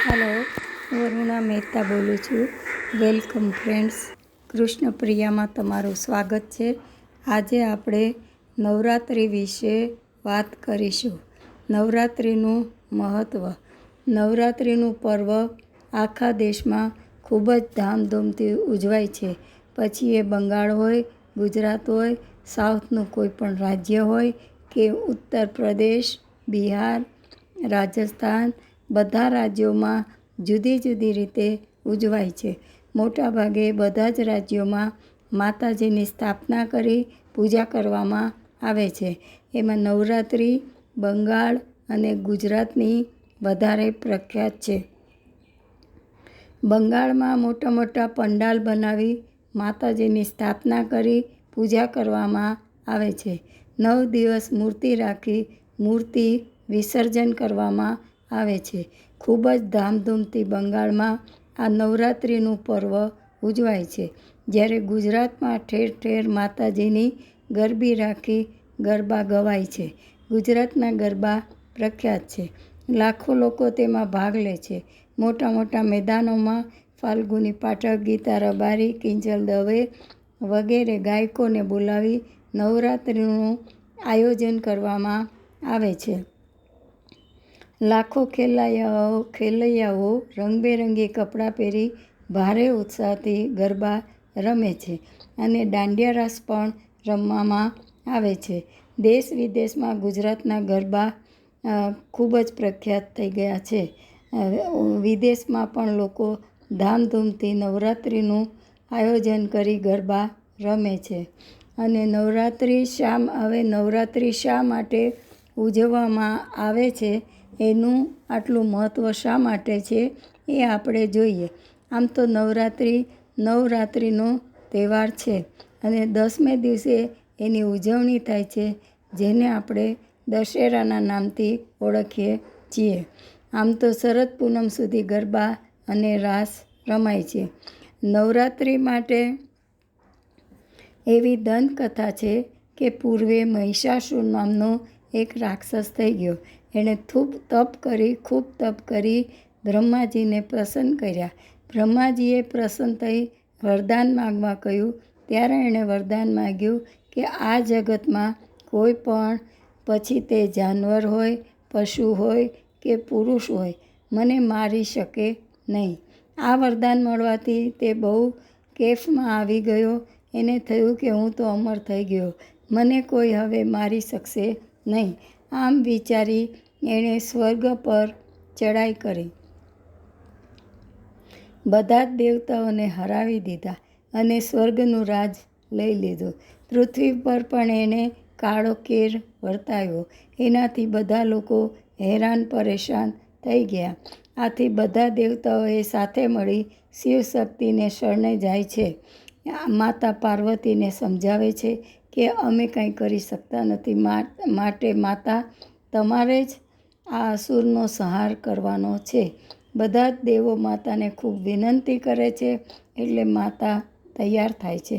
Hello, હું અરુણા મહેતા બોલું છું. Welcome friends. કૃષ્ણપ્રિયામાં તમારું સ્વાગત છે. આજે આપણે નવરાત્રિ વિશે વાત કરીશું. નવરાત્રિનું મહત્ત્વ. નવરાત્રિનું પર્વ આખા દેશમાં ખૂબ જ ધામધૂમથી ઉજવાય છે. પછી એ બંગાળ હોય, ગુજરાત હોય, સાઉથનું કોઈ પણ રાજ્ય હોય કે ઉત્તર પ્રદેશ, બિહાર, રાજસ્થાન, બધા રાજ્યોમાં જુદી જુદી રીતે ઉજવાય છે. મોટાભાગે બધા જ રાજ્યોમાં માતાજીની સ્થાપના કરી પૂજા કરવામાં આવે છે. એમાં નવરાત્રિ બંગાળ અને ગુજરાતની વધારે પ્રખ્યાત છે. બંગાળમાં મોટા મોટા પંડાલ બનાવી માતાજીની સ્થાપના કરી પૂજા કરવામાં આવે છે. 9 દિવસ મૂર્તિ રાખી મૂર્તિ વિસર્જન કરવામાં આવે છે. ખૂબ જ ધામધૂમથી બંગાળમાં આ નવરાત્રિનું પર્વ ઉજવાય છે. જ્યારે ગુજરાતમાં ઠેર ઠેર માતાજીની ગરબી રાખી ગરબા ગવાય છે. ગુજરાતના ગરબા પ્રખ્યાત છે. લાખો લોકો તેમાં ભાગ લે છે. મોટા મોટા મેદાનોમાં ફાલ્ગુની પાઠક, ગીતા રબારી, કિંજલ દવે વગેરે ગાયકોને બોલાવી નવરાત્રિનું આયોજન કરવામાં આવે છે. લાખો ખેલૈયાઓ રંગબેરંગી કપડાં પહેરી ભારે ઉત્સાહથી ગરબા રમે છે અને દાંડિયા રાસ પણ રમવામાં આવે છે. દેશ વિદેશમાં ગુજરાતના ગરબા ખૂબ જ પ્રખ્યાત થઈ ગયા છે. વિદેશમાં પણ લોકો ધામધૂમથી નવરાત્રિનું આયોજન કરી ગરબા રમે છે. અને નવરાત્રિ શા માટે ઉજવવામાં આવે છે, એનું આટલું મહત્ત્વ શા માટે છે એ આપણે જોઈએ. આમ તો નવરાત્રિનો તહેવાર છે અને 10મે દિવસે એની ઉજવણી થાય છે, જેને આપણે દશેરાના નામથી ઓળખીએ છીએ. આમ તો શરદ પૂનમ સુધી ગરબા અને રાસ રમાય છે. નવરાત્રિ માટે એવી દંતકથા છે કે પૂર્વે મહિષાસુર નામનો એક રાક્ષસ થઈ ગયો. એણે ખૂબ તપ કરી બ્રહ્માજીને પ્રસન્ન કર્યા. બ્રહ્માજીએ પ્રસન્ન થઈ વરદાન માંગવા કહ્યું. ત્યારે એણે વરદાન માંગ્યું કે આ જગતમાં કોઈ પણ, પછી તે જાનવર હોય, પશુ હોય કે પુરુષ હોય, મને મારી શકે નહીં. આ વરદાન મળવાથી તે બહુ કેફમાં આવી ગયો. એને થયું કે હું તો અમર થઈ ગયો, મને કોઈ હવે મારી શકશે નહીં. આમ વિચારી એણે સ્વર્ગ પર ચડાઈ કરી. બધા જ દેવતાઓને હરાવી દીધા અને સ્વર્ગનું રાજ લઈ લીધું. પૃથ્વી પર પણ એણે કાળો કેર વર્તાવ્યો. એનાથી બધા લોકો હેરાન પરેશાન થઈ ગયા. આથી બધા દેવતાઓએ સાથે મળી શિવ શક્તિને શરણે જાય છે. માતા પાર્વતીને સમજાવે છે કે અમે કંઈ કરી શકતા નથી, માટે માતા તમારે જ આ અસુરનો સંહાર કરવાનો છે. બધા જ દેવો માતાને ખૂબ વિનંતી કરે છે એટલે માતા તૈયાર થાય છે.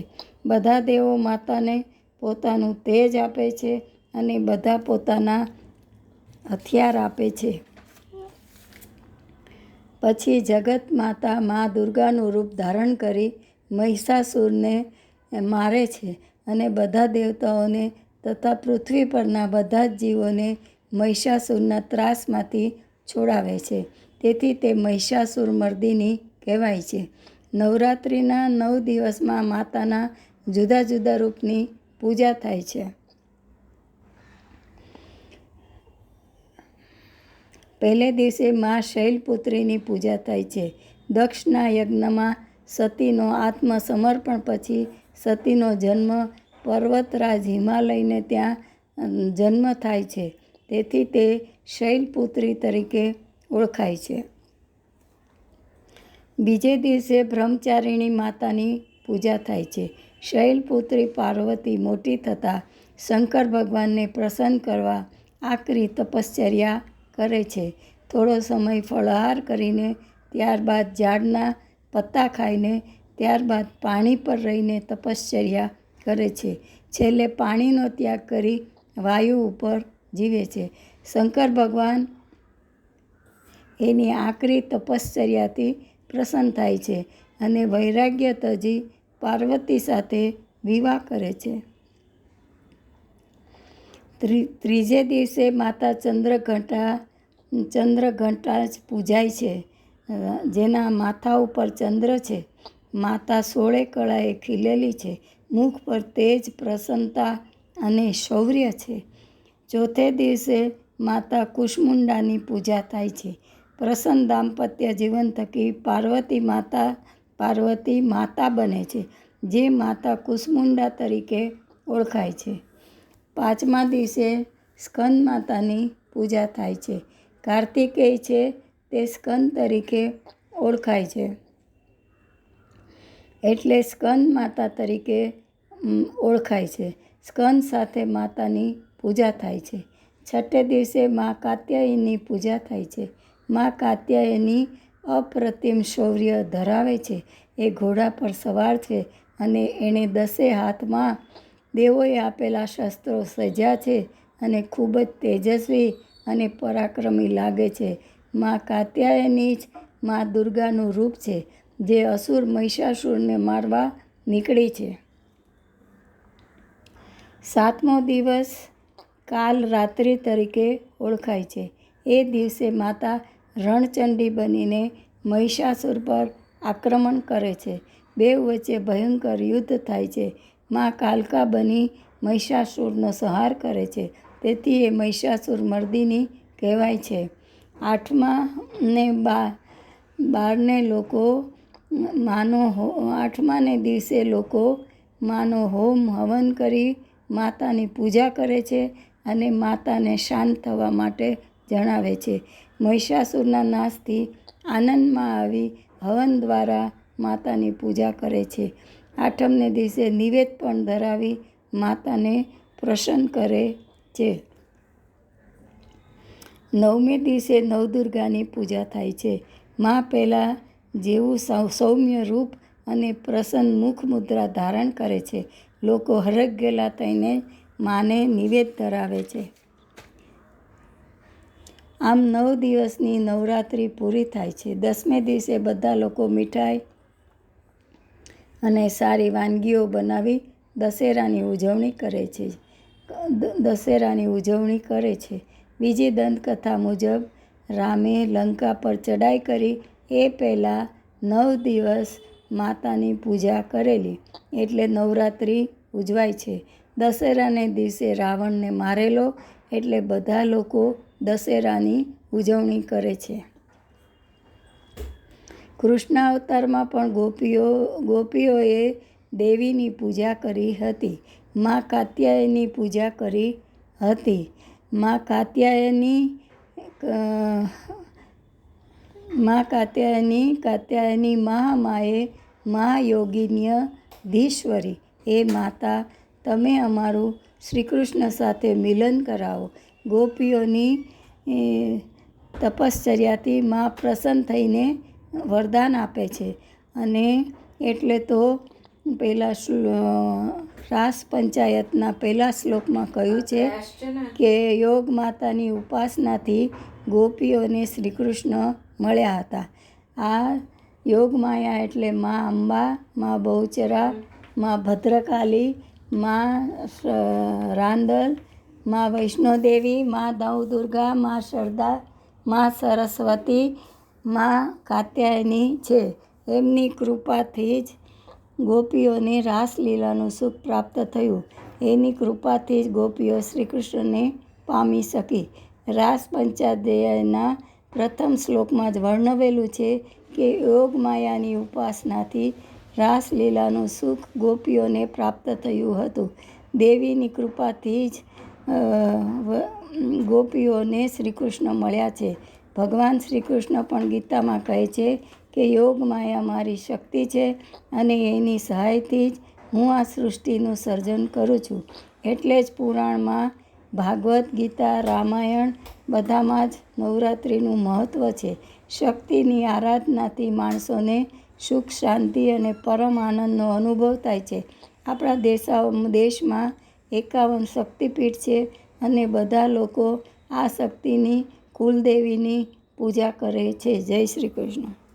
બધા દેવો માતાને પોતાનું તેજ આપે છે અને બધા પોતાના હથિયાર આપે છે. પછી જગત માતા મા દુર્ગાનું રૂપ ધારણ કરી મહિષાસુરને મારે છે અને બધા દેવતાઓને તથા પૃથ્વી પરના બધા જ જીવોને મહિષાસુરના ત્રાસમાંથી છોડાવે છે. તેથી તે મહિષાસુર મર્દિની કહેવાય છે. નવરાત્રિના 9 દિવસમાં માતાના જુદા જુદા રૂપની પૂજા થાય છે. પહેલે દિવસે મા શૈલપુત્રીની પૂજા થાય છે. દક્ષના યજ્ઞમાં સતીનો આત્મસમર્પણ પછી સતીનો જન્મ પર્વતરાજ હિમાલયને ત્યાં જન્મ થાય છે. તેથી તે શૈલપુત્રી તરીકે ઓળખાય છે. બીજે દિવસે બ્રહ્મચારિણી માતાની પૂજા થાય છે. શૈલપુત્રી પાર્વતી મોટી થતાં શંકર ભગવાનને પ્રસન્ન કરવા આકરી તપશ્ચર્યા કરે છે. થોડો સમય ફળાહાર કરીને, ત્યારબાદ ઝાડના પત્તા ખાઈને, ત્યારબાદ પાણી પર રહીને તપશ્ચર્યા કરે છે. છેલ્લે પાણીનો ત્યાગ કરી વાયુ ઉપર જીવે છે. શંકર ભગવાન એની આકરી તપશ્ચર્યાથી પ્રસન્ન થાય છે અને વૈરાગ્ય તજી પાર્વતી સાથે વિવાહ કરે છે. ત્રીજે દિવસે માતા ચંદ્રઘંટા જ પૂજાય છે, જેના માથા ઉપર ચંદ્ર છે. માતા 16 કળાએ ખીલેલી છે. મુખ પર તેજ, પ્રસન્નતા અને શૌર્ય છે. ચોથે દિવસે માતા કુષ્માંડાની પૂજા થાય છે. પ્રસન્ન દાંપત્ય જીવન થકી પાર્વતી માતા બને છે, જે માતા કુષ્માંડા તરીકે ઓળખાય છે. પાંચમા દિવસે સ્કંદ માતાની પૂજા થાય છે. કાર્તિકેય છે તે સ્કંદ તરીકે ઓળખાય છે, એટલે સ્કંદ માતા તરીકે ઓળખાય છે. સ્કંદ સાથે માતાની પૂજા થાય છે. છઠ્ઠે દિવસે મા કાત્યાયનીની પૂજા થાય છે. મા કાત્યાયની અપ્રતિમ શૌર્ય ધરાવે છે. એ ઘોડા પર સવાર છે અને એણે 10 હાથમાં દેવોએ આપેલા શસ્ત્રો સજ્યા છે અને ખૂબ જ તેજસ્વી અને પરાક્રમી લાગે છે. મા કાત્યાયની જ મા દુર્ગાનું રૂપ છે, જે અસુર મહિષાસુરને મારવા નીકળી છે. સાતમો દિવસ કાલ રાત્રિ તરીકે ઓળખાય છે. એ દિવસે માતા રણચંડી બનીને મહિષાસુર પર આક્રમણ કરે છે. બેઉ વચ્ચે ભયંકર યુદ્ધ થાય છે. મા કાલકા બની મહિષાસુરનો સંહાર કરે છે. તેથી એ મહિષાસુર મર્દિની કહેવાય છે. આઠમા ને દિવસે લોકો માનો હોમ હવન કરી માતાની પૂજા કરે છે અને માતાને શાંત થવા માટે જણાવે છે. મહિષાસુરના નાશથી આનંદમાં આવી હવન દ્વારા માતાની પૂજા કરે છે. આઠમને દિવસે નિવેદ પણ ધરાવી માતાને પ્રસન્ન કરે છે. નવમે દિવસે નવદુર્ગાની પૂજા થાય છે. મા પહેલાં જેવું સૌમ્ય રૂપ અને પ્રસન્ન મુખ મુદ્રા ધારણ કરે છે. લોકો હરખ-ગેલા થઈને માને નિવેદ ધરાવે છે. આમ 9 દિવસની નવરાત્રિ પૂરી થાય છે. 10મે દિવસે બધા લોકો મીઠાઈ અને સારી વાનગીઓ બનાવી દશેરાની ઉજવણી કરે છે. બીજી દંતકથા મુજબ રામે લંકા પર ચડાઈ કરી એ પહેલાં 9 દિવસ માતાની પૂજા કરેલી, એટલે નવરાત્રિ ઉજવાય છે. દશેરાને દિવસે રાવણને મારેલો, એટલે બધા લોકો દશેરાની ઉજવણી કરે છે. કૃષ્ણાવતારમાં પણ ગોપીઓએ દેવીની પૂજા કરી હતી. મા કાત્યાયની પૂજા કરી હતી. મા કાત્યાયની મહામાયે મહાયોગિન્યધીશ્વરી, હે માતા, તમે અમારું શ્રીકૃષ્ણ સાથે મિલન કરાવો. ગોપીઓની તપશ્ચર્યાથી મા પ્રસન્ન થઈને વરદાન આપે છે. અને એટલે તો રાસ પંચાયતના પહેલા શ્લોકમાં કહ્યું છે કે યોગ માતાની ઉપાસનાથી ગોપીઓને શ્રીકૃષ્ણ મળ્યા હતા. આ યોગમાયા એટલે મા અંબા, મા બહુચરા, મા ભદ્રકાલી, મા રાંદલ, મા વૈષ્ણોદેવી, મા નવદુર્ગા, મા શારદા, મા સરસ્વતી, મા કાત્યાયની છે. એમની કૃપાથી જ ગોપીઓને રાસલીલાનું સુખ પ્રાપ્ત થયું. એની કૃપાથી જ ગોપીઓ શ્રીકૃષ્ણને પામી શકી. રાસ પંચાધ્યાયના પ્રથમ શ્લોકમાં જ વર્ણવેલું છે કે યોગમાયાની ઉપાસનાથી રાસલીલાનું સુખ ગોપીઓને પ્રાપ્ત થયું હતું. દેવીની કૃપાથી જ ગોપીઓને શ્રીકૃષ્ણ મળ્યા છે. ભગવાન શ્રીકૃષ્ણ પણ ગીતામાં કહે છે કે યોગમાયા મારી શક્તિ છે અને એની સહાયથી જ હું આ સૃષ્ટિનું સર્જન કરું છું. એટલે જ પુરાણમાં, ભાગવદ્ ગીતા, રામાયણ બધામાં જ નવરાત્રિનું મહત્ત્વ છે. શક્તિની આરાધનાથી માણસોને સુખ, શાંતિ અને પરમ આનંદનો અનુભવ થાય છે. આપણા દેશમાં 51 શક્તિપીઠ છે અને બધા લોકો આ શક્તિની, કુલદેવીની પૂજા કરે છે. જય શ્રી કૃષ્ણ.